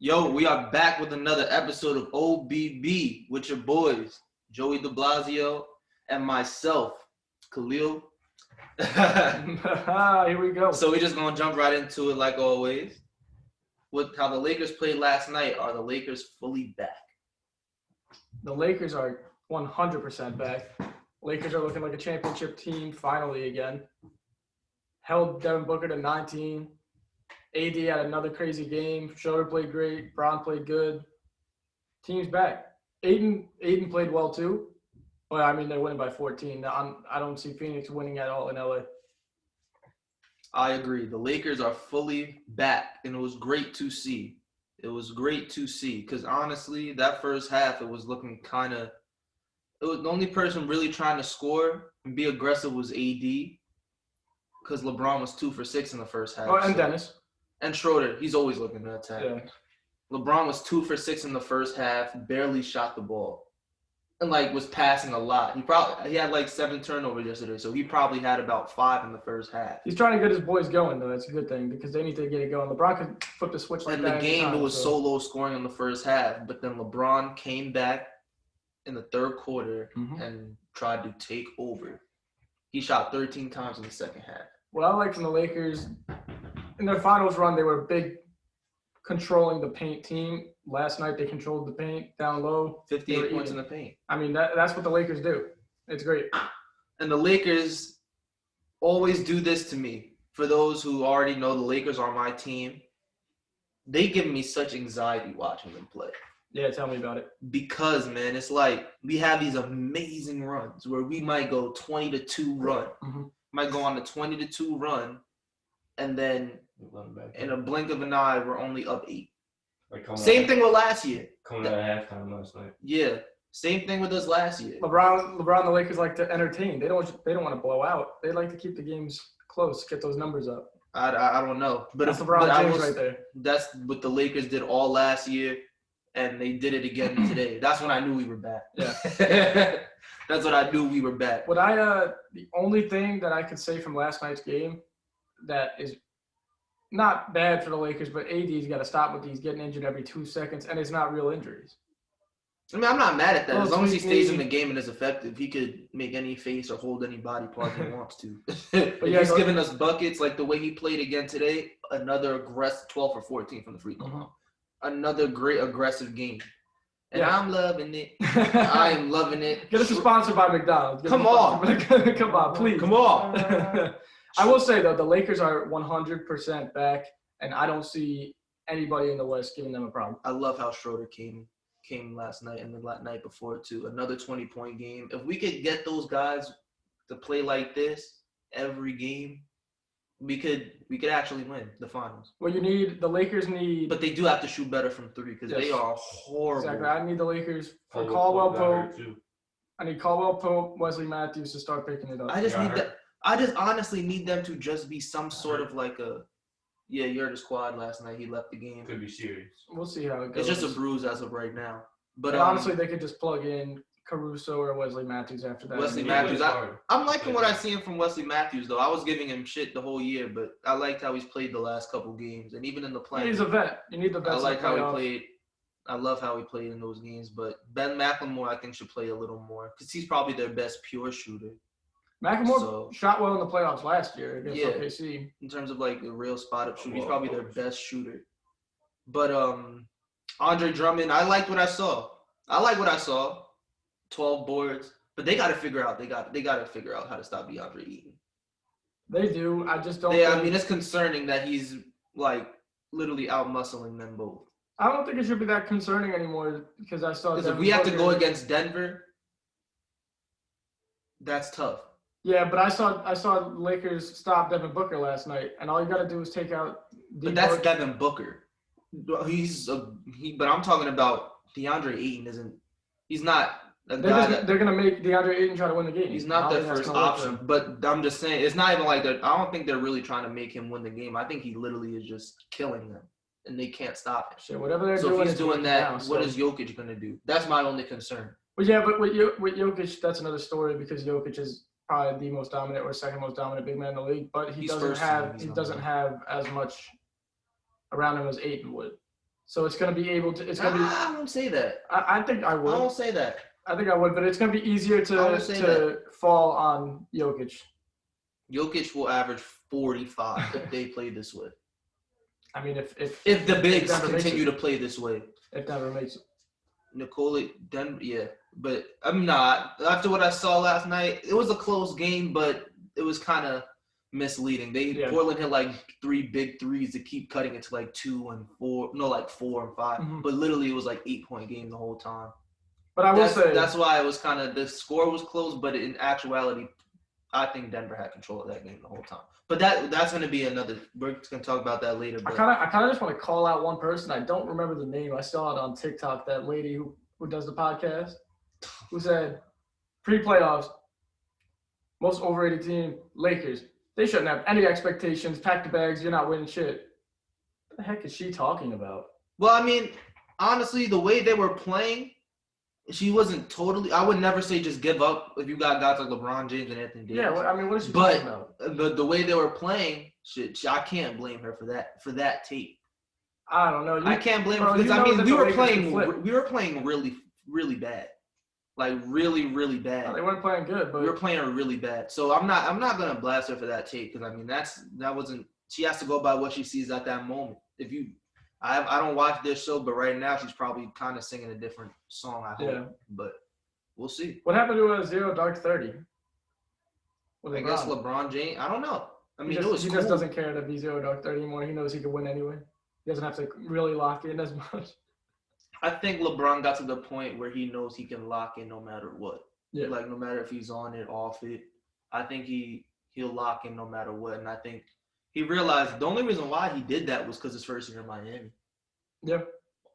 Yo, we are back with another episode of OBB with your boys, Joey de Blasio and myself, Khalil. Here we go. So we're just going to jump right into it like always. With how the Lakers played last night, are the Lakers fully back? The Lakers are 100% back. Lakers are looking like a championship team finally again. Held Devin Booker to 19. AD had another crazy game. Schroeder played great. Braun played good. Team's back. Aiden played well too. But, I mean, they're winning by 14. I don't see Phoenix winning at all in LA. I agree. The Lakers are fully back, and it was great to see. It was great to see because, honestly, that first half, it was looking kind of – it was the only person really trying to score and be aggressive was AD because LeBron was 2 for 6 in the first half. Oh, and Dennis. And Schroeder, he's always looking to attack. Yeah. LeBron was 2 for 6 in the first half, barely shot the ball, and was passing a lot. He had 7 turnovers yesterday, so he probably had about 5 in the first half. He's trying to get his boys going though. That's a good thing because they need to get it going. LeBron could flip the switch like and that. the game anytime, was so low scoring in the first half, but then LeBron came back in the third quarter and tried to take over. He shot 13 times in the second half. What I like from the Lakers, in their finals run, they were big controlling the paint team. Last night, they controlled the paint down low. 58 points in the paint. I mean, that's what the Lakers do. It's great. And the Lakers always do this to me. For those who already know the Lakers are my team, they give me such anxiety watching them play. Yeah, tell me about it. Because, man, it's like we have these amazing runs where we might go 20-2 run. Might go on a 20-2 run, and then in a blink of an eye, we're only up 8. Same thing with last year. Coming out of halftime last night. Yeah, same thing with us last year. LeBron, the Lakers like to entertain. They don't want to blow out. They like to keep the games close, get those numbers up. I don't know, but that's LeBron James right there. That's what the Lakers did all last year, and they did it again today. That's when I knew we were back. Yeah. That's when I knew we were back. The only thing that I could say from last night's game that is not bad for the Lakers, but AD's got to stop with these getting injured every 2 seconds, and it's not real injuries. I mean, I'm not mad at that. As long as he stays in the game and is effective, he could make any face or hold any body part he wants to. But he's giving us buckets like the way he played again today. Another aggressive 12 for 14 from the free throw line. Another great aggressive game. And I'm loving it. I am loving it. Get us sponsored by McDonald's. Come on. Come on, please. Come on. I will say, though, the Lakers are 100% back, and I don't see anybody in the West giving them a problem. I love how Schroeder came last night and the night before, too. Another 20-point game. If we could get those guys to play like this every game, we could actually win the finals. Well, the Lakers need. But they do have to shoot better from 3 because they are horrible. Exactly. I need the Lakers for Caldwell Pope. I need Caldwell Pope, Wesley Matthews to start picking it up. I just honestly need them to just be some sort of you heard the squad last night. He left the game. Could be serious. We'll see how it goes. It's just a bruise as of right now. But honestly, they could just plug in Caruso or Wesley Matthews after that. Wesley Matthews. I'm liking what I see him from Wesley Matthews, though. I was giving him shit the whole year, but I liked how he's played the last couple games. And even in the play. He's a vet. You need the vets. I like how he played. I love how he played in those games. But Ben McLemore, I think, should play a little more because he's probably their best pure shooter. McLemore shot well in the playoffs last year against OKC. In terms of a real spot-up shooter, he's probably their best shooter. But Andre Drummond, I liked what I saw. 12 boards, but they got to figure out. They got to figure out how to stop DeAndre Ayton. They do. I just don't. I mean, it's concerning that he's literally out muscling them both. I don't think it should be that concerning anymore because I saw. Because if we have to go against Denver, that's tough. Yeah, but I saw Lakers stop Devin Booker last night, and all you got to do is take out. But that's Devin Booker. But I'm talking about DeAndre Ayton. He's not. They're gonna make DeAndre Ayton try to win the game. He's not their first option. But I'm just saying, it's not even I don't think they're really trying to make him win the game. I think he literally is just killing them, and they can't stop it. Shit, whatever they're doing. So if he's doing that, what is Jokic gonna do? That's my only concern. Well, yeah, but with Jokic, that's another story because Jokic is probably the most dominant or second most dominant big man in the league, but he doesn't have as much around him as Ayton would. So it's going to be able to. It's going to be. I won't say that. I think I would. I won't say that. I think I would, but it's going to be easier to fall on Jokic. Jokic will average 45 if they play this way. I mean, if the bigs continue to play this way. If Denver makes it. Denver, yeah. But I'm not. After what I saw last night, it was a close game, but it was kind of misleading. Portland hit like 3 big threes to keep cutting it to like 2 and 4. No, like 4 and 5. Mm-hmm. But literally, it was like 8-point game the whole time. But I will say that's why it was kind of the score was close, but in actuality, I think Denver had control of that game the whole time. But that's going to be another. We're going to talk about that later. But I kind of just want to call out one person. I don't remember the name. I saw it on TikTok. That lady who does the podcast, who said pre-playoffs, most overrated team, Lakers. They shouldn't have any expectations. Pack the bags. You're not winning shit. What the heck is she talking about? Well, I mean, honestly, the way they were playing, she wasn't totally. I would never say just give up if you got guys like LeBron James and Anthony Davis. Yeah, I mean, what is she talking about? But the way they were playing, I can't blame her for that tape. I don't know. I can't blame her because I mean we were playing really, really bad, like really, really bad. No, they weren't playing good, but we were playing really bad. So I'm not gonna blast her for that tape because I mean that wasn't. She has to go by what she sees at that moment. I don't watch this show, but right now she's probably kind of singing a different song, I hope. Yeah. But we'll see. What happened to a 0 dark 30? I guess LeBron James. I don't know. I mean, he just doesn't care to be 0 dark 30 anymore. He knows he can win anyway. He doesn't have to really lock in as much. I think LeBron got to the point where he knows he can lock in no matter what. Yeah. Like, no matter if he's on it, off it. I think he'll lock in no matter what. And I think he realized the only reason why he did that was because his first year in Miami. Yeah.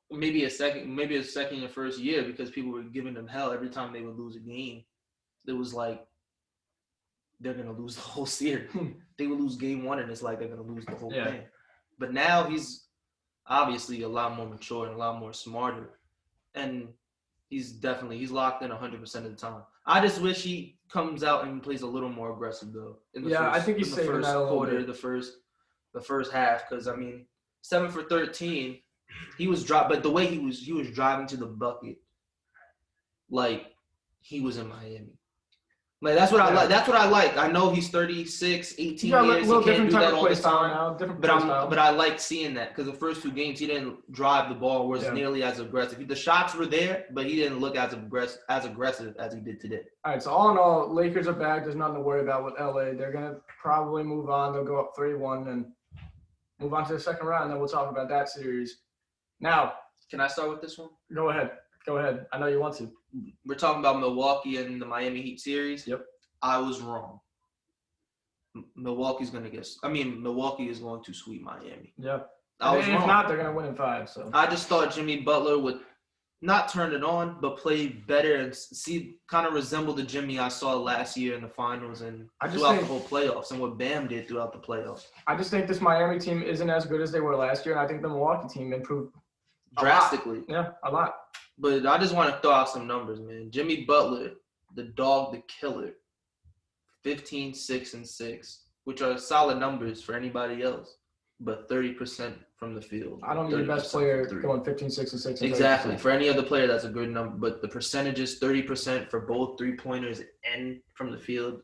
Maybe a second or first year because people were giving him hell every time they would lose a game. It was like they're going to lose the whole series. They would lose game 1 and it's like they're going to lose the whole thing. But now he's obviously a lot more mature and a lot more smarter. And he's locked in 100% of the time. I just wish he comes out and plays a little more aggressive though. I think he's saving that a little bit. The first half, because I mean, 7 for 13, he was dropped, but the way he was driving to the bucket, like he was in Miami. Like that's what I like. That's what I like. I know he's 36, 18 years. He can't do that all the time. But I like seeing that because the first 2 games he didn't drive the ball, wasn't nearly as aggressive. The shots were there, but he didn't look as aggressive as he did today. All right. So all in all, Lakers are back. There's nothing to worry about with LA. They're gonna probably move on. They'll go up 3-1 and move on to the second round. And then we'll talk about that series. Now, can I start with this one? Go ahead. I know you want to. We're talking about Milwaukee and the Miami Heat series. Yep. I was wrong. Milwaukee is going to sweep Miami. Yeah. If not, they're going to win in 5. So I just thought Jimmy Butler would not turn it on, but play better and kind of resemble the Jimmy I saw last year in the finals and throughout the whole playoffs and what Bam did throughout the playoffs. I just think this Miami team isn't as good as they were last year, and I think the Milwaukee team improved drastically. Yeah, a lot. But I just want to throw out some numbers, man. Jimmy Butler, the dog, the killer, 15, 6, and 6, which are solid numbers for anybody else, but 30% from the field. I don't need the best player going 15, 6, and 6. Exactly. For any other player, that's a good number. But the percentage is 30% for both 3-pointers and from the field.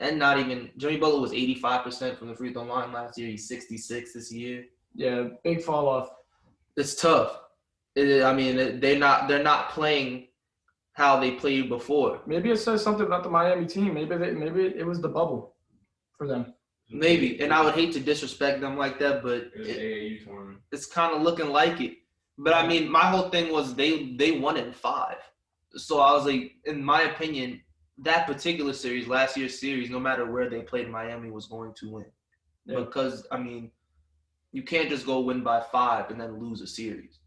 And not even – Jimmy Butler was 85% from the free throw line last year. He's 66 this year. Yeah, big fall off. It's tough. They're not playing how they played before. Maybe it says something about the Miami team. Maybe it was the bubble for them. Maybe, and I would hate to disrespect them like that, but it's kind of looking like it. But I mean, my whole thing was they won in 5, so I was like, in my opinion, that particular series, last year's series, no matter where they played, Miami was going to win because I mean, you can't just go win by 5 and then lose a series.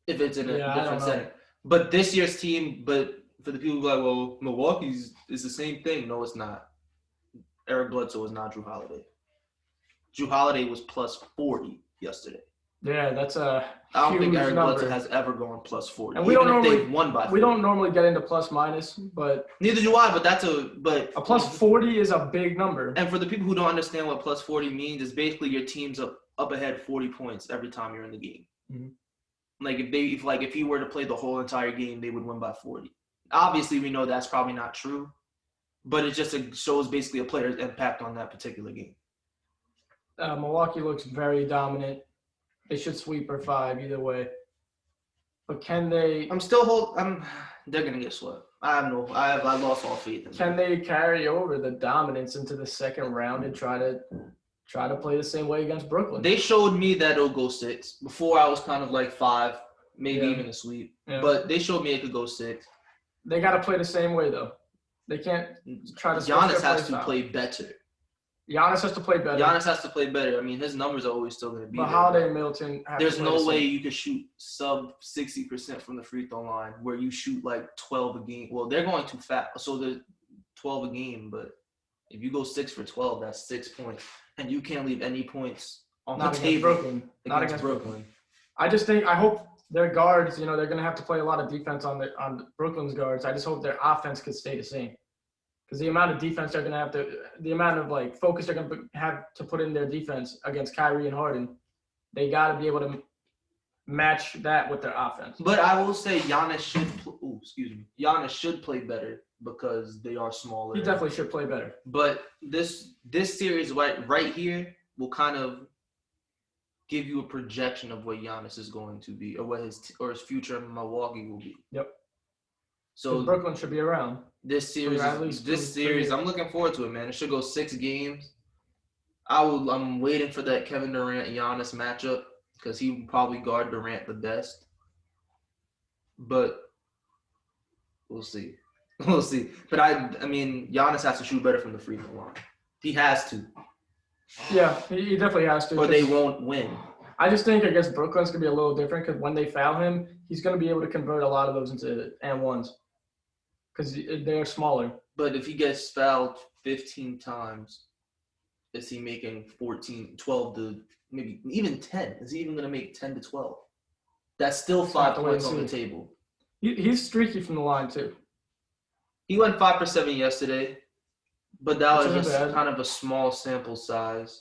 If it's in a different setting. But this year's team, but for the people who are like, well, Milwaukee's is the same thing. No, it's not. Eric Bledsoe is not Drew Holiday. Drew Holiday was plus 40 yesterday. Yeah, that's a I don't think Eric Bledsoe has ever gone plus 40. And we don't normally, they've won by 40. We don't normally get into plus minus, but neither do I, but a plus 40 is a big number. And for the people who don't understand what plus 40 means, it's basically your team's up ahead 40 points every time you're in the game. Mm-hmm. Like if he were to play the whole entire game, they would win by 40. Obviously, we know that's probably not true, but it just shows basically a player's impact on that particular game. Milwaukee looks very dominant. They should sweep or 5 either way. But can they? They're gonna get swept. I lost all faith in them. Can they carry over the dominance into the second round and try to play the same way against Brooklyn? They showed me that it'll go 6. Before I was kind of like 5, maybe even a sweep. Yeah. But they showed me it could go 6. They got to play the same way though. They can't try to. Giannis has to play better. Giannis has to play better. Giannis has to play better. I mean, his numbers are always still going to be there. But Holiday and Middleton have There's no way you could shoot sub 60% from the free throw line where you shoot like 12 a game. Well, they're going too fast, so they're 12 a game. But if you go 6 for 12, that's 6 points, and you can't leave any points on the table. Not against Brooklyn. I hope their guards. They're going to have to play a lot of defense on Brooklyn's guards. I just hope their offense could stay the same. Because the amount of defense they're going to have to – the amount of, focus they're going to have to put in their defense against Kyrie and Harden, they got to be able to match that with their offense. But I will say Giannis should play better because they are smaller. He definitely should play better. But this series right here will kind of give you a projection of what Giannis is going to be or what his future in Milwaukee will be. Yep. So Brooklyn should be around. This series, I'm looking forward to it, man. It should go 6 games. I'm waiting for that Kevin Durant and Giannis matchup because he will probably guard Durant the best. But we'll see. We'll see. But I mean, Giannis has to shoot better from the free throw line. He has to. Yeah, he definitely has to. Or they won't win. I just think against Brooklyn's going to be a little different because when they foul him, he's going to be able to convert a lot of those into and ones. Because they're smaller. But if he gets fouled 15 times, is he making 14, 12 to maybe even 10? Is he even going to make 10 to 12? That's still 5 points on the table. He's streaky from the line, too. He went 5 for 7 yesterday, but that was just kind of a small sample size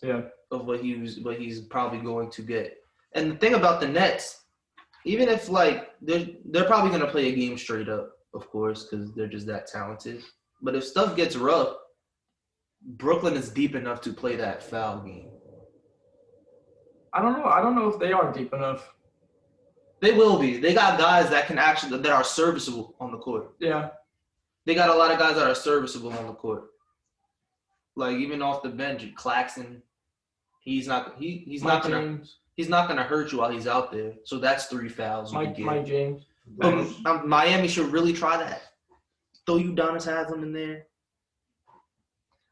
of what he's probably going to get. And the thing about the Nets, even if they're probably going to play a game straight up. Of course, because they're just that talented. But if stuff gets rough, Brooklyn is deep enough to play that foul game. I don't know if they are deep enough. They will be. They got guys that are serviceable on the court. Yeah. They got a lot of guys that are serviceable on the court. Like even off the bench, Claxton, he's not gonna hurt you while he's out there. So that's 3 fouls. Mike James. Miami should really try that. Throw Udonis Haslem in there.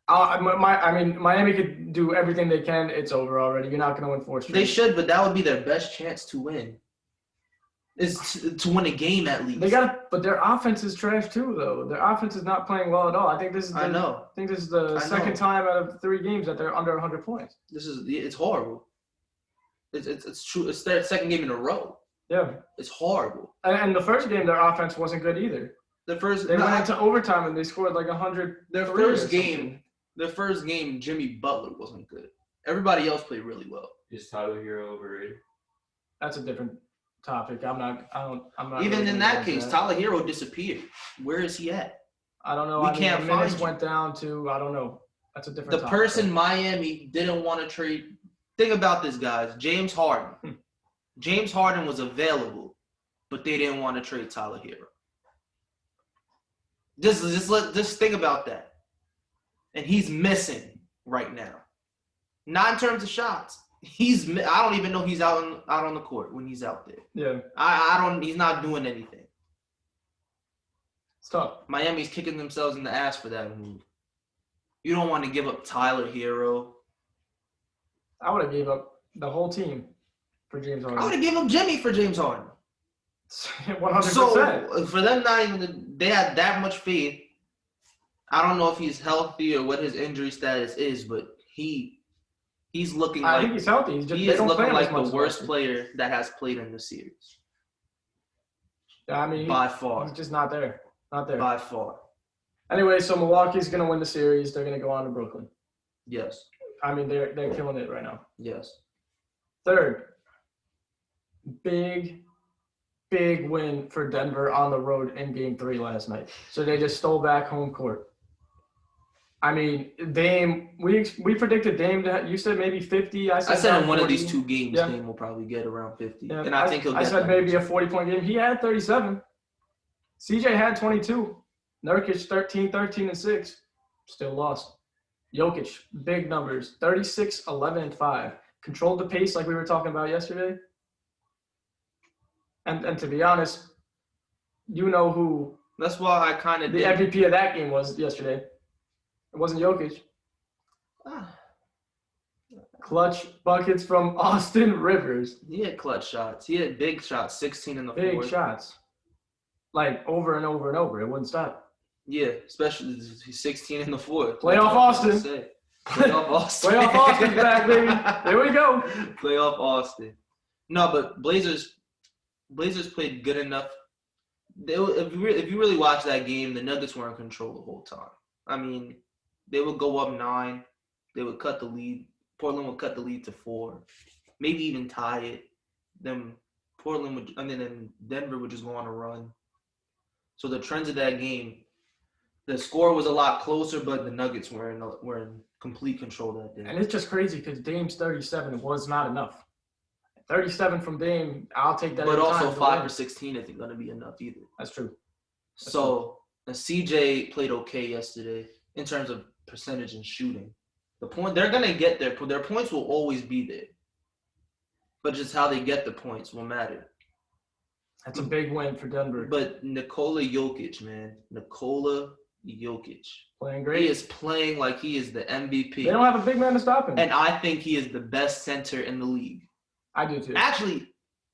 Miami could do everything they can. It's over already. You're not going to win 4 straight. They should, but that would be their best chance to win. Is to win a game at least. But their offense is trash too, though. Their offense is not playing well at all. I think this is the second time out of 3 games that they're under 100 points. It's horrible. It's true. It's their second game in a row. Yeah. It's horrible. And the first game, their offense wasn't good either. They went into overtime and they scored 100. Their first game, Jimmy Butler wasn't good. Everybody else played really well. Is Tyler Hero overrated? That's a different topic. I'm not. Even in that case, Tyler Hero disappeared. Where is he at? I don't know. We can't find him. Went down to I don't know. That's a different. The person Miami didn't want to trade. Think about this, guys. James Harden. James Harden was available, but they didn't want to trade Tyler Hero. Just think about that. And he's missing right now. Not in terms of shots. I don't even know he's out on the court when he's out there. Yeah. He's not doing anything. It's tough. Miami's kicking themselves in the ass for that move. You don't want to give up Tyler Hero. I would have gave up the whole team for James Harden. I would have given up Jimmy for James Harden. 100%. So for them they had that much faith. I don't know if he's healthy or what his injury status is, but he's looking I think he's healthy. He is looking like the worst player that has played in the series. Yeah, by far. He's just not there. Not there. By far. Anyway, so Milwaukee's going to win the series. They're going to go on to Brooklyn. Yes. They're killing it right now. Yes. Third, big big win for Denver on the road in Game 3 last night. So they just stole back home court. I mean, Dame, we predicted Dame to, you said maybe 50. I said in one 40. of these two games, Yeah. Dame will probably get around 50. Yeah. And I think he'll get I said maybe a 40-point game. He had 37. CJ had 22. Nurkic 13, and 6. Still lost. Jokic, big numbers. 36, 11, and 5. Controlled the pace like we were talking about yesterday. And to be honest, you know who that's why I kind of the MVP of that game was yesterday. It wasn't Jokic. Clutch buckets from Austin Rivers. He had clutch shots. He had big shots, 16 in the Big fourth. shots. Like over and over and over. It wouldn't stop. Yeah, especially 16 in the fourth. Playoff Austin. Playoff Austin. Playoff Austin's back, baby. There we go. Playoff Austin. No, but Blazers played good enough. If you really watch that game, the Nuggets were in control the whole time. I mean, they would go up 9. They would cut the lead. Portland would cut the lead to 4, maybe even tie it. Then Denver would just go on a run. So the trends of that game, the score was a lot closer, but the Nuggets were in complete control that day. And it's just crazy because Dame's 37 was not enough. 37 from Dame, I'll take that. But also 5 or 16 isn't going to be enough either. That's true. So CJ played okay yesterday in terms of percentage and shooting. They're going to get there. Their points will always be there. But just how they get the points will matter. That's a big win for Denver. But Nikola Jokic, man. Nikola Jokic. Playing great. He is playing like he is the MVP. They don't have a big man to stop him. And I think he is the best center in the league. I do too. Actually,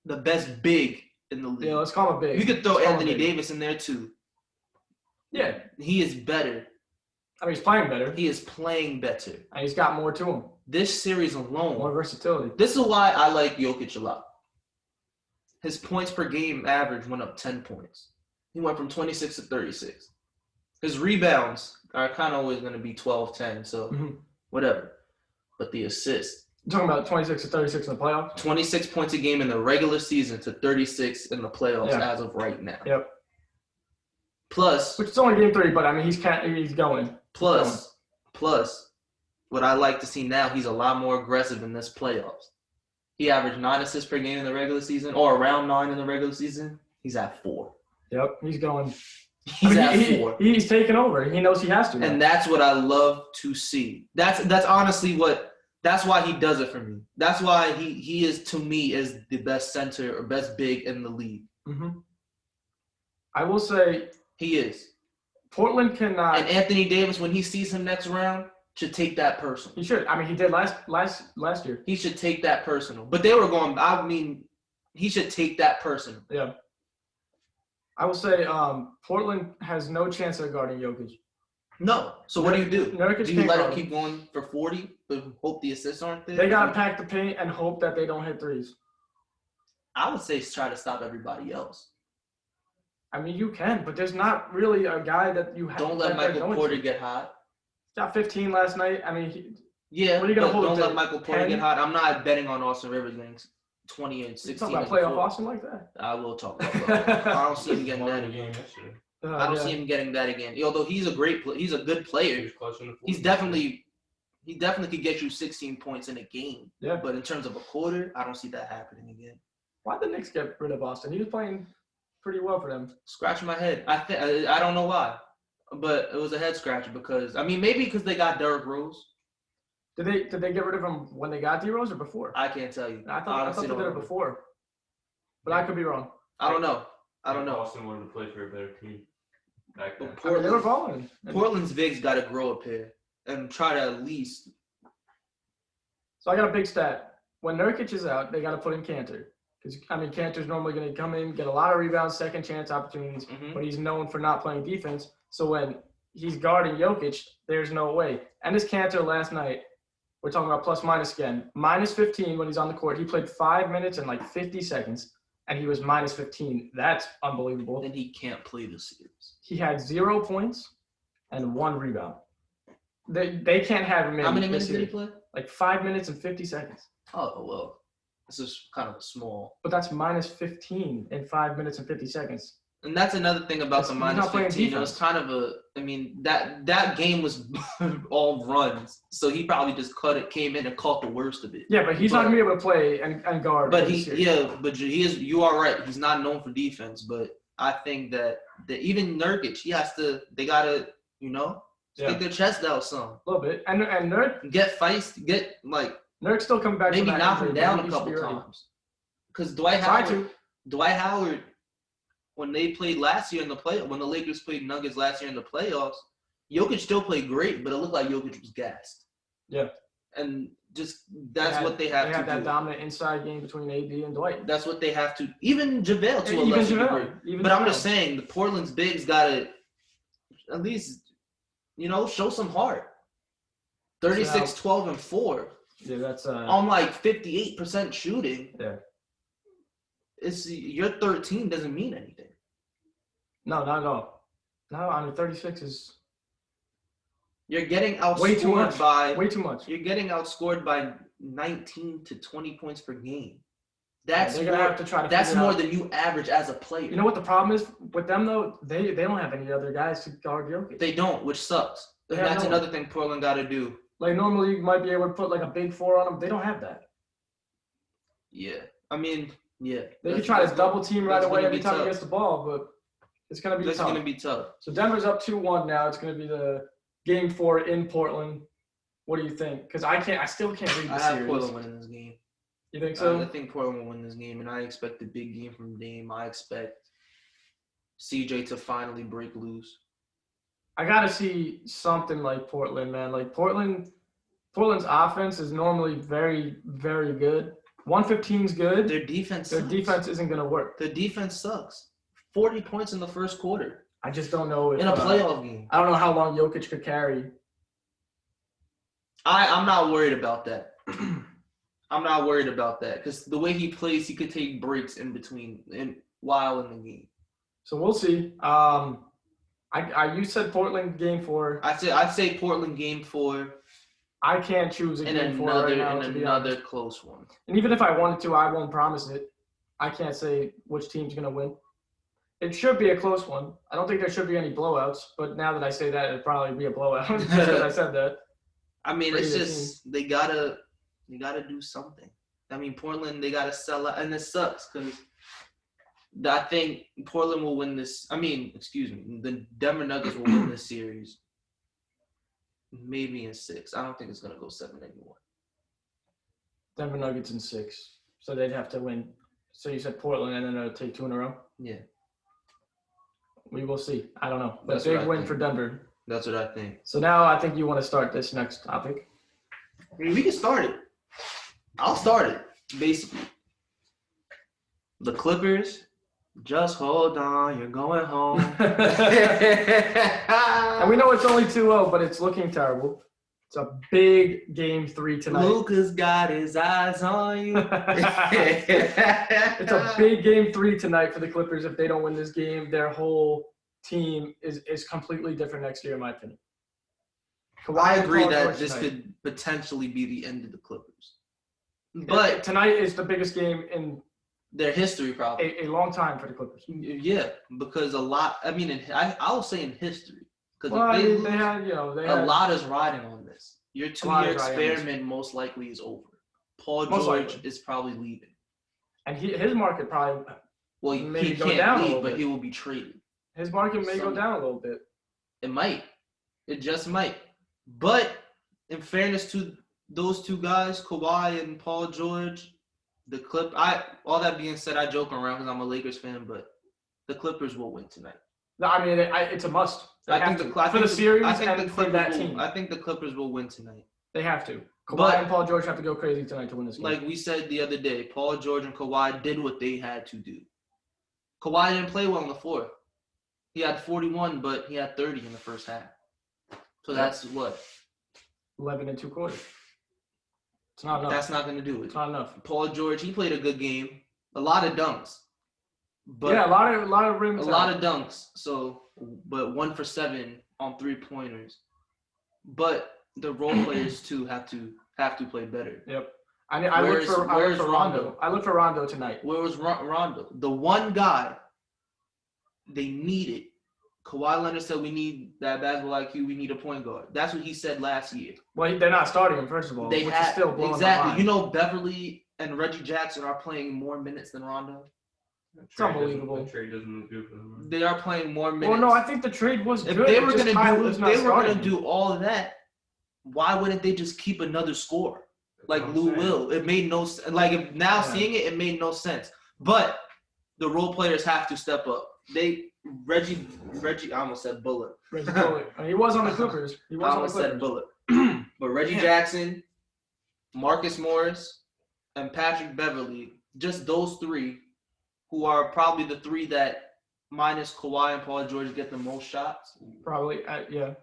the best big in the league. Yeah, let's call him a big. You could throw Anthony Davis in there too. Yeah. He is better. I mean, he's playing better. He is playing better. And he's got more to him. This series alone. More versatility. This is why I like Jokic a lot. His points per game average went up 10 points. He went from 26 to 36. His rebounds are kind of always going to be 12, 10, so whatever. But the assists. You're talking about 26 to 36 in the playoffs? 26 points a game in the regular season to 36 in the playoffs as of right now. Yep. Plus. Which is only game 3, but I mean, he's going. Plus, what I like to see now, he's a lot more aggressive in this playoffs. He averaged 9 assists per game in the regular season, or around 9 in the regular season. He's at 4. Yep, he's going. At 4. He's taking over. He knows he has to. And that's what I love to see. That's honestly that's why he does it for me. That's why he is, to me, is the best center or best big in the league. Mm-hmm. I will say he is. Portland cannot. And Anthony Davis, when he sees him next round, should take that personal. He should. I mean, he did last year. He should take that personal. But they were going. I mean, he should take that personal. Yeah. I will say Portland has no chance of guarding Jokic. No. So what do you do? Nurkic Do you let him keep going for 40, but hope the assists aren't there? They got to pack the paint and hope that they don't hit threes. I would say try to stop everybody else. I mean, you can, but there's not really a guy that you have. Don't let Michael Porter get hot. Got 15 last night. I mean, what are you gonna hold? Don't let Michael Porter get hot. I'm not betting on Austin Rivers getting 20 and 16. Talk about playoff Austin like that. I will talk about that. I don't see him getting that again. I don't see him getting that again. Although he's a good player. He definitely could get you 16 points in a game. Yeah. But in terms of a quarter, I don't see that happening again. Why'd the Knicks get rid of Austin? He was playing pretty well for them. Scratch my head. I don't know why, but it was a head scratcher because maybe because they got Derrick Rose. Did they get rid of him when they got D Rose or before? I can't tell you. I thought they did it before, but I could be wrong. I don't know. Austin wanted to play for a better team back then. They were balling. Portland's Vigs got to grow up here and try to at least. So I got a big stat. When Nurkic is out, they got to put in Cantor. Because, Cantor's normally going to come in, get a lot of rebounds, second chance opportunities, but he's known for not playing defense. So when he's guarding Jokic, there's no way. And this Cantor last night, we're talking about plus-minus again. Minus 15 when he's on the court. He played 5 minutes and 50 seconds, and he was minus 15. That's unbelievable. Then he can't play this series. He had 0 points and 1 rebound. They can't have him in. How many minutes did he play? 5 minutes and 50 seconds. Oh, well. This is kind of a small. But that's minus 15 in 5 minutes and 50 seconds. And that's another thing about the minus 15. It was kind of that game was all runs. So he probably just came in and caught the worst of it. Yeah, but he's not going to be able to play and guard. But you are right. He's not known for defense. But I think that even Nurkic, they got to, stick their chest out some. A little bit. And Nurk. Get feisty. Nurk's still coming back. Maybe knock him down a couple times. Because Dwight Howard, when they played last year in the when the Lakers played Nuggets last year in the playoffs, Jokic still played great, but it looked like Jokic was gassed. Yeah. And that's what they have to do. They had that dominant inside game between AD and Dwight. That's what they have to. Even JaVale to a lesser degree. But I'm just saying, the Portland's bigs got to at least, show some heart. 36, 12, and 4. Yeah, that's on like 58% shooting. Yeah. Your 13 doesn't mean anything. No, not at all. No, I mean 36 is. You're getting outscored way too much. You're getting outscored by 19 to 20 points per game. That's they're gonna have to try to. That's more than you average as a player. You know what the problem is with them though? They don't have any other guys to guard Jokic. They don't, which sucks. And that's another thing Portland got to do. Like normally you might be able to put like a big 4 on them. They don't have that. Yeah, I mean, yeah. They can try to double team right away every time he gets the ball, but it's gonna be tough. That's gonna be tough. So Denver's up 2-1 now. It's gonna be the Game 4 in Portland. What do you think? Because I still can't read the series. I have Portland winning this game. You think so? I think Portland will win this game, and I expect a big game from Dame. I expect CJ to finally break loose. I gotta see something like Portland, man. Like Portland's offense is normally very, very good. 115 is good. Their defense isn't gonna work. Their defense sucks. 40 points in the first quarter. I just don't know if in a playoff game. I don't know how long Jokic could carry. I'm not worried about that. I'm not worried about that because the way he plays, he could take breaks in between while in the game. So we'll see. You said Portland Game 4. I'd say Portland Game 4. I can't choose a Game 4 right now. Another close one. And even if I wanted to, I won't promise it. I can't say which team's gonna win. It should be a close one. I don't think there should be any blowouts, but now that I say that, it'd probably be a blowout just because I said that. I mean, it's just they gotta do something. I mean, Portland, they gotta sell out, and it sucks because I think Portland will win this. The Denver Nuggets will win this series. Maybe in 6. I don't think it's gonna go 7 anymore. Denver Nuggets in 6, so they'd have to win. So you said Portland, and then they'll take 2 in a row. Yeah. We will see. I don't know. But big win for Denver. That's what I think. So now I think you want to start this next topic. I mean, we can start it. I'll start it, basically. The Clippers, just hold on, you're going home. And we know it's only 2-0, but it's looking terrible. It's a big Game 3 tonight. Lucas got his eyes on you. It's a big Game 3 tonight for the Clippers. If they don't win this game, their whole team is completely different next year, in my opinion. I agree that this could potentially be the end of the Clippers. But tonight is the biggest game in their history, probably. A long time for the Clippers. Yeah, because I'll say in history. Because a lot is riding on this. Your 2-year experiment most likely is over. Paul George is probably leaving. And his market probably he can't leave, but he will be traded. His market may go down a little bit. It might. It just might. But in fairness to those two guys, Kawhi and Paul George, all that being said, I joke around because I'm a Lakers fan, but the Clippers will win tonight. I mean, it's a must. For the series and for that team. I think the Clippers will win tonight. They have to. Kawhi and Paul George have to go crazy tonight to win this game. Like we said the other day, Paul George and Kawhi did what they had to do. Kawhi didn't play well in the fourth. He had 41, but he had 30 in the first half. So that's what? 11 and 2 quarters. It's not enough. That's not going to do it. It's not enough. Paul George, he played a good game. A lot of dunks. But a lot of rims. A lot of dunks. So, but 1 for 7 on 3-pointers. But the role players too have to play better. Yep. I looked for Rondo. I looked for Rondo tonight. Where was Rondo? The one guy they needed. Kawhi Leonard said we need that basketball IQ. We need a point guard. That's what he said last year. Well, they're not starting him, first of all. Which is still blowing exactly. my mind. You know, Beverly and Reggie Jackson are playing more minutes than Rondo. It's unbelievable. The trade doesn't look good for them. They are playing more minutes. Well, no, I think the trade was good. If they were going to do all of that, why wouldn't they just keep another scorer like Lou Will? It made no sense. Like if now seeing it made no sense. But the role players have to step up. Reggie, I almost said Bullock. Reggie Bullock. He was on the Clippers. I almost said Bullock. But Reggie Jackson, Marcus Morris, and Patrick Beverly, just those three, who are probably the three that minus Kawhi and Paul George get the most shots. Probably, yeah.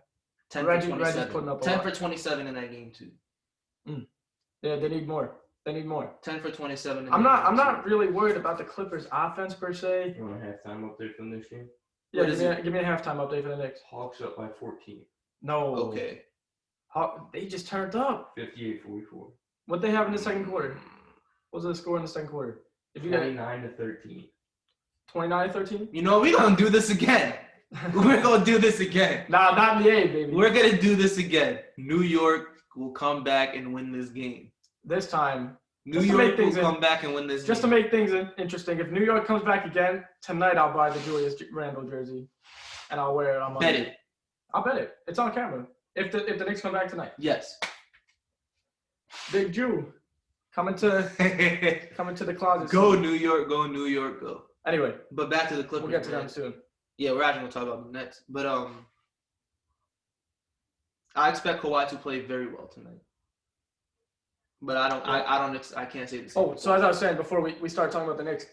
10 Reggie's for 27. putting up 10 for 27 in that game too. Yeah, they need more. 10 for 27. I'm not really worried about the Clippers offense per se. You want a halftime update from this game? Yeah, give me a halftime update for the Knicks. Hawks up by 14. No. Okay. They just turned up. 58-44. What they have in the second quarter? What was the score in the second quarter? 29-13. 29-13? You know, we're going to do this again. We're going to do this again. Nah, not in the A, baby. We're going to do this again. New York will come back and win this game. This time. New York will come back and win this game. Just to make things interesting, if New York comes back again, tonight I'll buy the Julius Randle jersey. And I'll wear it on my Bet it. I'll bet it. It's on camera. If the Knicks come back tonight. Yes. Big Jew. Coming to the closet. Go New York, go. Anyway. But back to the Clippers. We'll get to them soon. Yeah, we're actually going to talk about them next. But I expect Kawhi to play very well tonight. But I can't say the same. Oh, so as I was saying before we start talking about the Knicks,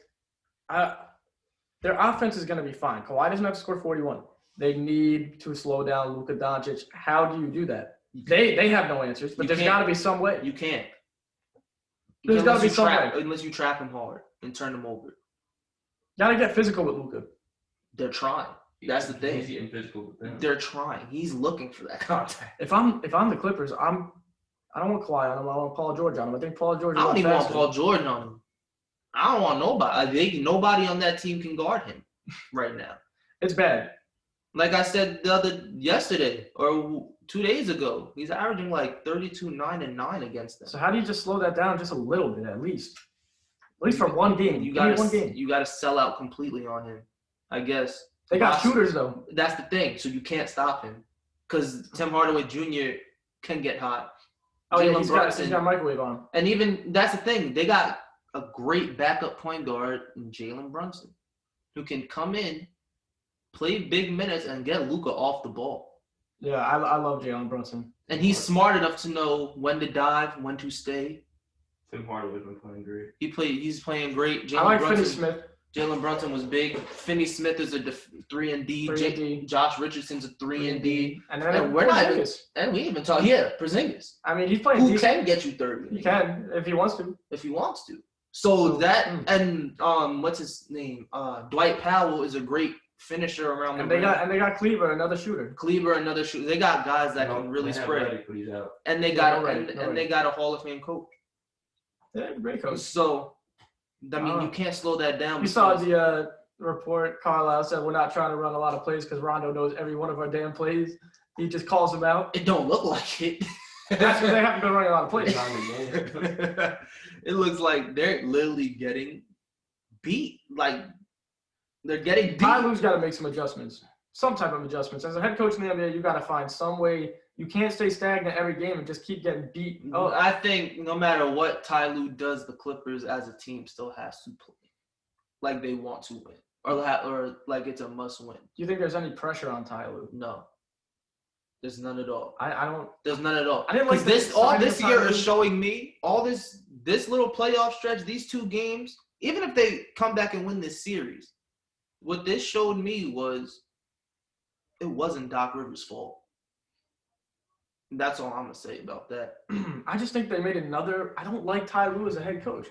their offense is going to be fine. Kawhi doesn't have to score 41. They need to slow down Luka Doncic. How do you do that? They have no answers, but there's got to be some way. You can't. There's got to be some way. Unless you trap him hard and turn him over. Got to get physical with Luka. They're trying. That's the thing. He's getting physical with them. They're trying. He's looking for that contact. If I'm the Clippers, I don't want Kawhi on him. I want Paul George on him. I think Paul George. I don't even want Paul George on him. I don't want nobody. Nobody on that team can guard him right now. It's bad. Like I said yesterday or 2 days ago, he's averaging like 32, 9, and 9 against them. So how do you just slow that down just a little bit at least? At least for one game. You got one game. You got to sell out completely on him, I guess. They got shooters though. That's the thing. So you can't stop him because Tim Hardaway Jr. can get hot. Oh yeah, he's got microwave on him. And even that's the thing. They got a great backup point guard in Jalen Brunson, who can come in, play big minutes, and get Luka off the ball. Yeah, I love Jalen Brunson. And he's smart enough to know when to dive, when to stay. Tim Hardaway's been playing great. He's playing great. I like Finney Smith. Jalen Brunson was big. Finney Smith is a 3-and-D. Josh Richardson's a 3-and-D. And we're not even. And we even talk. Yeah, Porzingis. I mean, he's playing. Who can get you 30? He can if he wants to. If he wants to. So that and what's his name? Dwight Powell is a great finisher around the rim. And they got Kleber, another shooter. They got guys that can really spray. And they got they got a Hall of Fame coach. Yeah, great coach. So, I mean, you can't slow that down. You saw the report. Carlisle said we're not trying to run a lot of plays because Rondo knows every one of our damn plays. He just calls them out. It don't look like it. That's because they haven't been running a lot of plays. It looks like they're literally getting beat. Like, they're getting beat. Ty Lue's got to make some adjustments. Some type of adjustments. As a head coach in the NBA, you got to find some way. You can't stay stagnant every game and just keep getting beat. Oh, I think no matter what Ty Lue does, the Clippers as a team still has to play like they want to win, or like it's a must win. Do you think there's any pressure on Ty Lue? No, there's none at all. I don't. There's none at all. I didn't like this. All this year is showing me all this little playoff stretch. These 2 games, even if they come back and win this series, what this showed me was it wasn't Doc Rivers' fault. That's all I'm going to say about that. I just think they made another – I don't like Ty Lue as a head coach.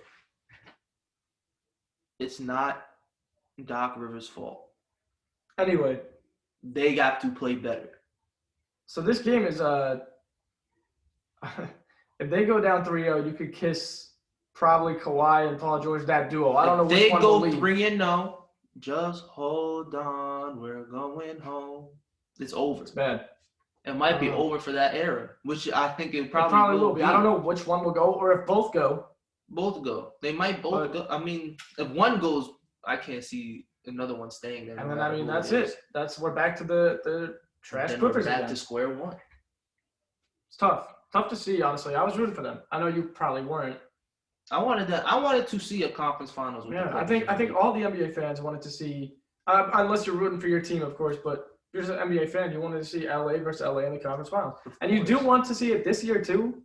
It's not Doc Rivers' fault. Anyway. They got to play better. So this game is if they go down 3-0, you could kiss probably Kawhi and Paul George, that duo. I don't know If which one will they lead. go 3-0, just hold on, we're going home. It's over. It's bad. It might be over for that era, which I think it It probably, probably will be. I don't know which one will go or if both go. Both go. They might both go. I mean, if one goes, I can't see another one staying there. And then, I mean, that's it. We're back to the trash Clippers back again. to square one. It's tough. Tough to see, honestly. I was rooting for them. I know you probably weren't. I wanted to see a conference finals. With I think all the NBA fans wanted to see, unless you're rooting for your team, of course, but if you're an NBA fan, you wanted to see LA versus LA in the conference finals. And you do want to see it this year, too.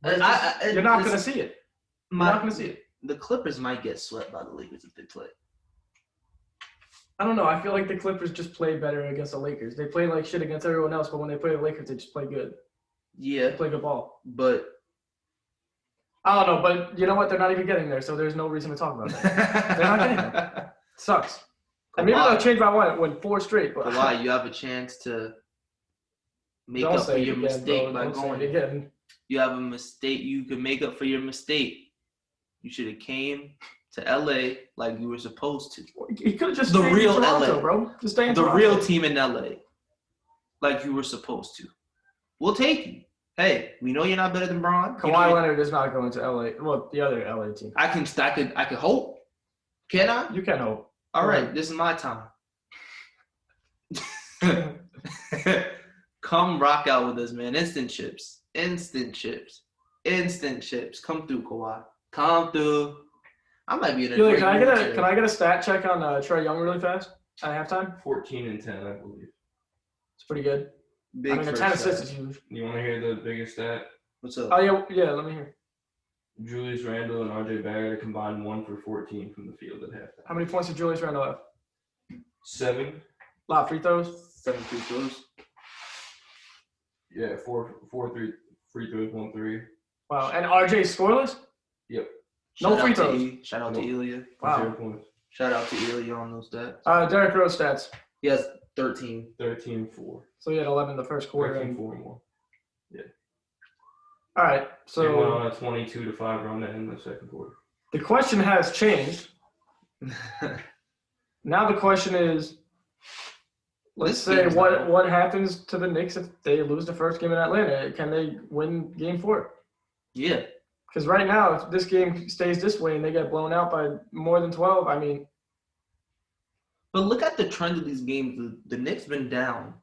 You're not going to see it. You're not going to see it. The Clippers might get swept by the Lakers if they play. I don't know. I feel like the Clippers just play better against the Lakers. They play like shit against everyone else, but when they play the Lakers, they just play good. Yeah. They play good ball. But I don't know, but you know what? They're not even getting there, so there's no reason to talk about that. They're not getting there. Sucks. And maybe they'll change by what? Win 4 straight. But Kawhi, you have a chance to make up for your mistake by going. Again. You have a mistake. You can make up for your mistake. You should have came to LA like you were supposed to. He could have just the stayed real in Toronto, LA, bro. Just stay in the Toronto. real team in LA, like you were supposed to. We'll take you. Hey, we know you're not better than Bron. Kawhi Leonard is not going to LA. Well, the other LA team. I could hope. Can I? You can hope. All right, this is my time. Come rock out with us, man. Instant chips. Come through, Kawhi. Come through. I might be in a Julie, can I get a stat check on Trae Young really fast at halftime? 14 and 10, I believe. It's pretty good. Big I mean, a 10 assists is huge. You want to hear the biggest stat? What's up? Oh, yeah, let me hear. Julius Randle and RJ Barrett combined 1 for 14 from the field at halftime. How many points did Julius Randle have? 7. A lot of free throws? 7 free throws. Yeah, 4 free throws, 1 3. Wow, and RJ scoreless? Yep. No free throws. Shout out to Ilya. Wow. 0 points. Shout out to Ilya on those stats. Derrick Rose stats. He has 13. 13-4. So he had 11 in the first quarter. 13-4 more. Yeah. All right, so they went on a 22-5 run in the second quarter. The question has changed. Now the question is, let's say what happens to the Knicks if they lose the first game in Atlanta? Can they win Game 4? Yeah. Because right now, if this game stays this way and they get blown out by more than 12, I mean. But look at the trend of these games. The Knicks been down.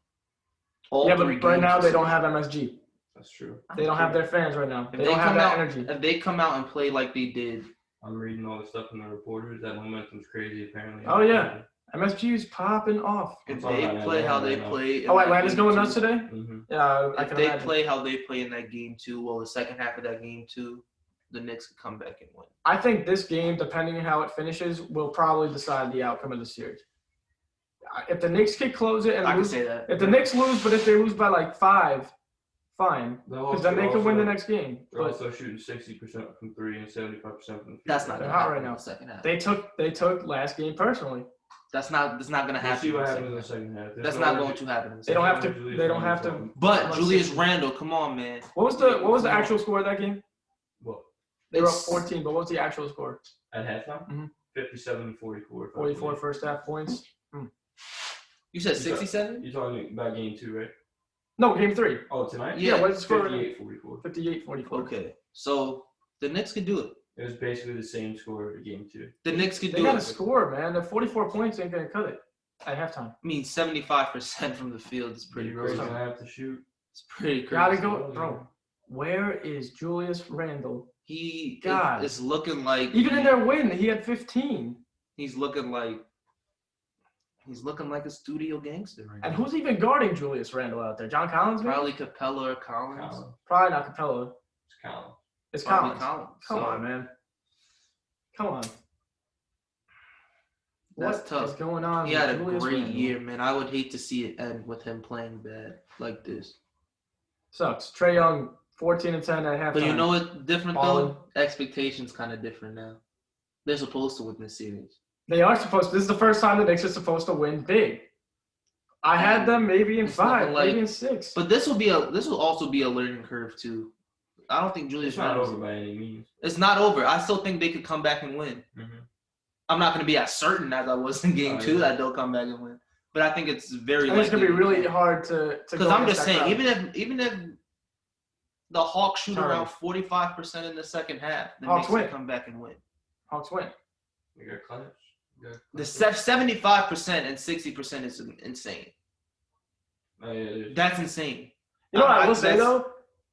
Yeah, but right now they don't have MSG. That's true. They don't have their fans right now. They don't have that energy. If they come out and play like they did. I'm reading all the stuff from the reporters. That momentum's crazy, apparently. Oh, yeah. MSG is popping off. If they play how they play. Oh, Atlanta's going nuts today? Mm-hmm. Yeah, I if can they imagine. play how they play in that game 2, well, the second half of that game 2, the Knicks could come back and win. I think this game, depending on how it finishes, will probably decide the outcome of the series. If the Knicks could close it and I lose, can say that. If the Knicks lose, but if they lose by like 5, fine. Because then they can win the next game. They're also shooting 60% from 3 and 75% from the field. That's not They're gonna hot happen right now. in the second half. They took last game personally. That's not going to happen. We'll see what happens in the second half. That's not going to happen. They don't have to. They don't have to. But Julius Randle, come on, man. What was the actual score of that game? What? They were up 14, but what was the actual score? At halftime? 57-44. 44 first half points. You said 67? You're talking about game 2, right? No, game 3. Oh, tonight? Yeah, what's the score? 58-44. 58-44. Okay, so the Knicks could do it. It was basically the same score of game 2. The Knicks could do it. They got to score, man. The 44 points ain't going to cut it at halftime. I mean, 75% from the field is pretty crazy. Going to have to shoot. It's pretty crazy. Gotta go, bro. Where is Julius Randle? He God. is looking like even in their win, he had 15. He's looking like a studio gangster right now. And who's even guarding Julius Randle out there? John Collins? Maybe? Probably Capella or Collins. Probably not Capella. It's Collins. It's Probably Collins. Come on, man. Come on. That's what tough. is going on? He had a Julius great Randle? year, man. I would hate to see it end with him playing bad like this. Sucks. Trae Young, 14 and 10 at halftime. But you know what's different Ballin'. though? Expectations kind of different now. They're supposed to win this series. They are supposed to. This is the first time the Knicks are supposed to win big. I had them maybe in It's 5, looking like- maybe in 6. But this will also be a learning curve too. I don't think Julius It's not Randle. over by any means. It's not over. I still think they could come back and win. Mm-hmm. I'm not going to be as certain as I was in Game 2 that they'll come back and win. But I think it's very likely. It's going to be really hard to because I'm just saying, even if the Hawks shoot around 45% in the second half, then Hawks win. Come back and win. Hawks win. We got clutch. The 75% and 60% is insane. Oh, yeah, that's insane. You know what I will say though?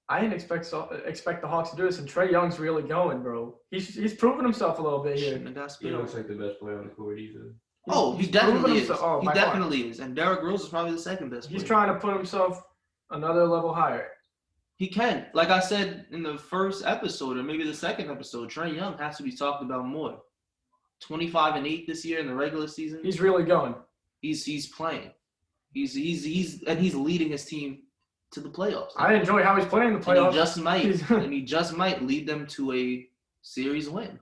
I didn't expect the Hawks to do this, and Trae Young's really going, bro. He's proven himself a little bit here. He looks like the best player on the court either. He definitely is. He definitely is. And Derrick Rose is probably the second best player. He's trying to put himself another level higher. He can. Like I said in the first episode, or maybe the second episode, Trae Young has to be talked about more. 25-8 this year in the regular season. He's really going. He's playing. He's leading his team to the playoffs. I enjoy how he's playing the playoffs. And he just might lead them to a series win.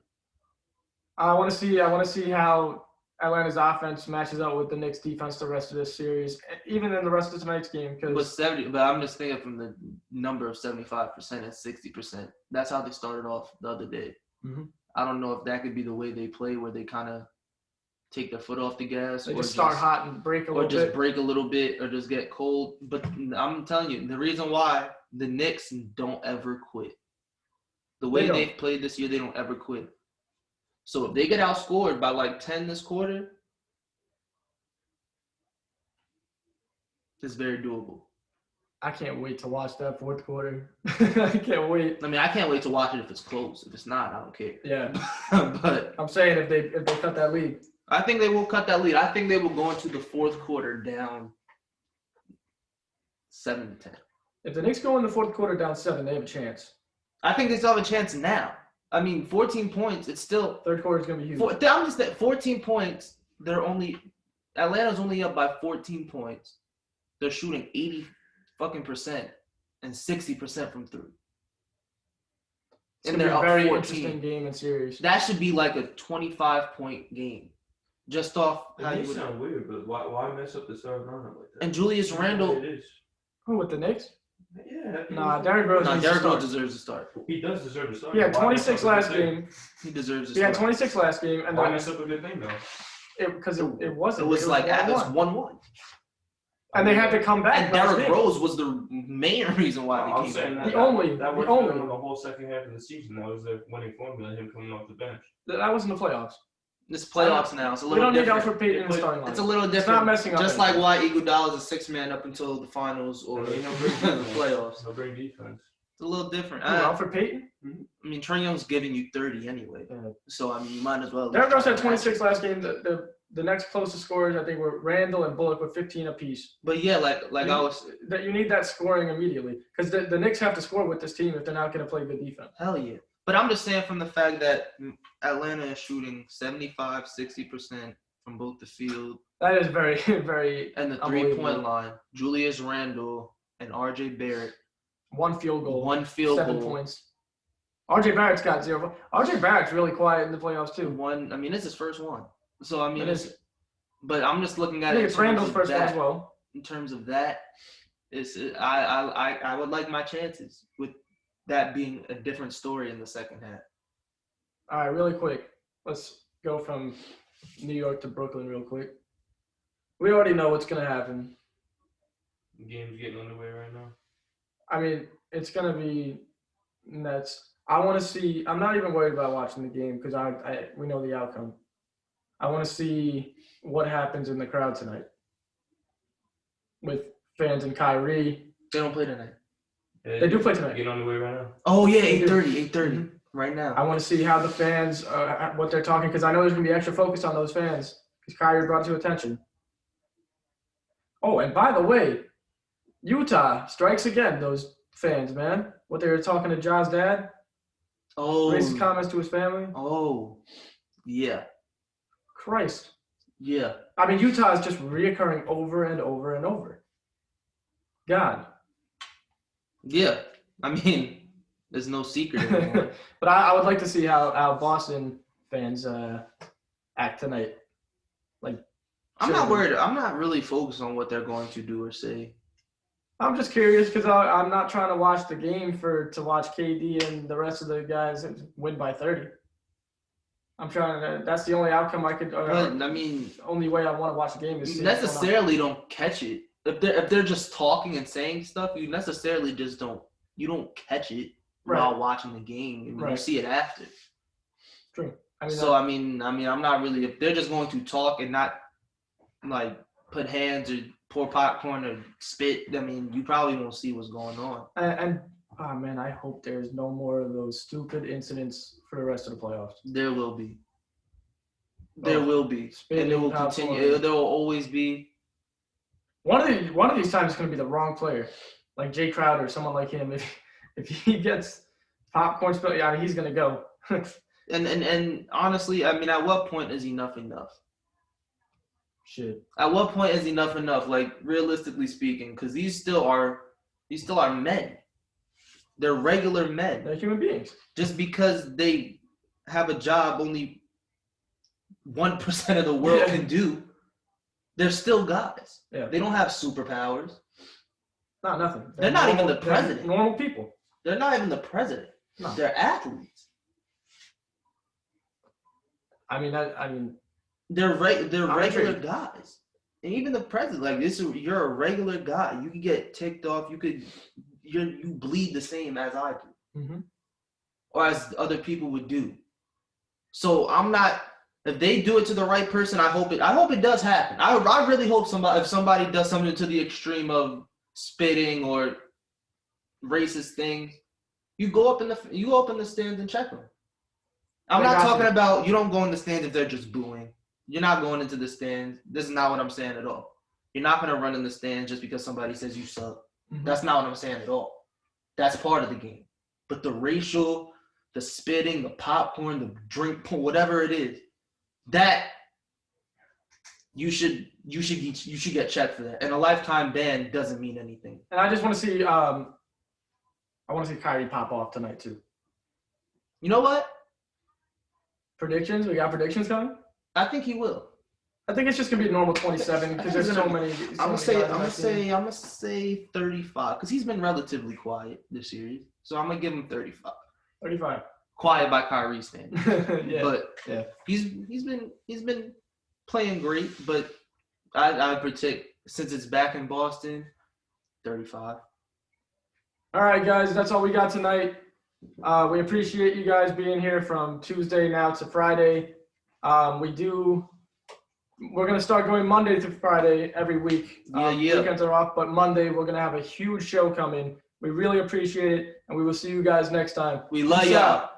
I want to see how Atlanta's offense matches up with the Knicks' defense the rest of this series, even in the rest of tonight's game. But I'm just thinking from the number of 75% and 60%. That's how they started off the other day. Mm-hmm. I don't know if that could be the way they play, where they kind of take their foot off the gas. They just start hot and break a little bit. Or just break a little bit or just get cold. But I'm telling you, the reason why the Knicks don't ever quit. The way they've played this year, they don't ever quit. So if they get outscored by like 10 this quarter, it's very doable. I can't wait to watch that fourth quarter. I can't wait. I mean, I can't wait to watch it if it's close. If it's not, I don't care. Yeah. But I'm saying if they cut that lead. I think they will cut that lead. I think they will go into the fourth quarter down 7-10. If the Knicks go in the fourth quarter down 7, they have a chance. I think they still have a chance now. I mean, 14 points, it's still – third quarter is going to be huge. I'm just at 14 points, Atlanta's only up by 14 points. They're shooting 80% and 60% from three. And they're a very interesting game and series. That should be like a 25-point game. Just off how you sound weird, but why mess up the third runner like that? And Julius Randle. Who, with the Knicks? Yeah. Nah, Derrick Rose deserves to start. He does deserve to start. Yeah, 26 last game. He deserves to start. Yeah, 26 last game. And why mess up a good thing, though? Because it wasn't. It was 1-1. And they had to come back. And Derrick Rose was the main reason why they came back. The only the whole second half of the season. That was their winning formula, him coming off the bench. That wasn't the playoffs. It's playoffs now. It's a little different. We don't need Alfred Payton in the starting line. It's a little different. It's not messing up. Just like why Iguodala is a 6-man up until the finals or the playoffs. He'll bring defense. It's a little different. Alfred Payton? I mean, Trae Young's giving you 30 anyway. Yeah. So, I mean, you might as well. Derrick Rose had 26 last game. The next closest scorers, I think, were Randall and Bullock with 15 apiece. But, yeah, you need that scoring immediately. Because the Knicks have to score with this team if they're not going to play good defense. Hell yeah. But I'm just saying from the fact that Atlanta is shooting 75-60% from both the field. That is very, very and the 3-point line. Julius Randle and RJ Barrett. One field goal. 7 points. RJ Barrett's got 0. RJ Barrett's really quiet in the playoffs too. It's his first one. So I mean, but I'm just looking at it. It's Randall's first one as well. In terms of that, I would like my chances with that being a different story in the second half. All right, really quick. Let's go from New York to Brooklyn real quick. We already know what's going to happen. The game's getting underway right now. I mean, it's going to be nuts. I want to see – I'm not even worried about watching the game because we know the outcome. I want to see what happens in the crowd tonight with fans and Kyrie. They don't play tonight. They do play tonight. Get on the way right now. Oh, yeah, 8:30 right now. I want to see how the fans, what they're talking, because I know there's going to be extra focus on those fans because Kyrie brought it to attention. Oh, and by the way, Utah strikes again, those fans, man. What they were talking to Ja's dad. Oh. Racist comments to his family. Oh, yeah. Christ. Yeah. I mean, Utah is just reoccurring over and over and over. God. Yeah, I mean, there's no secret anymore. But I would like to see how Boston fans act tonight. I'm not worried. I'm not really focused on what they're going to do or say. I'm just curious because I'm not trying to watch the game to watch KD and the rest of the guys win by 30. I'm trying to. That's the only outcome I could. But I mean, only way I want to watch the game is you necessarily don't catch it. If they're just talking and saying stuff, you necessarily just don't catch it while watching the game. You see it after. True. I mean, I'm not really. If they're just going to talk and not like put hands or pour popcorn or spit, I mean, you probably won't see what's going on. And oh man, I hope there's no more of those stupid incidents for the rest of the playoffs. There will be. There will be, and it will continue. There will always be. One of these times is going to be the wrong player, like Jay Crowder, someone like him. If he gets popcorn spilled, he's going to go. And honestly, I mean, at what point is enough enough? Shit. At what point is enough enough? Like, realistically speaking, because these still are men. They're regular men. They're human beings. Just because they have a job only 1% of the world can do, they're still guys. Yeah. They don't have superpowers. Nothing. They're not even the president. Normal people. They're not even the president. No. They're athletes. I mean, they're regular guys. And even the president, like you're a regular guy. You could get ticked off. You bleed the same as I do, or as other people would do. So I'm not. If they do it to the right person, I hope it does happen. I really hope if somebody does something to the extreme of spitting or racist things, you go up in the stands and check them. I'm not talking about you don't go in the stands if they're just booing. You're not going into the stands. This is not what I'm saying at all. You're not going to run in the stands just because somebody says you suck. That's not what I'm saying at all. That's part of the game. But the racial, the spitting, the popcorn, the drink, whatever it is, that you should get checked for that. And a lifetime ban doesn't mean anything. And I just want to see I want to see Kyrie pop off tonight too. You know what? Predictions? We got predictions coming? I think he will. I think it's just gonna be a normal 27 because there's so many. I'm gonna say 35 because he's been relatively quiet this series, so I'm gonna give him 35. 35. Quiet by Kyrie standards. Yeah. But he's been playing great, but I predict since it's back in Boston, 35. All right, guys, that's all we got tonight. We appreciate you guys being here from Tuesday now to Friday. We're going to start going Monday through Friday every week. Weekends are off, but Monday we're going to have a huge show coming. We really appreciate it, and we will see you guys next time. We love y'all.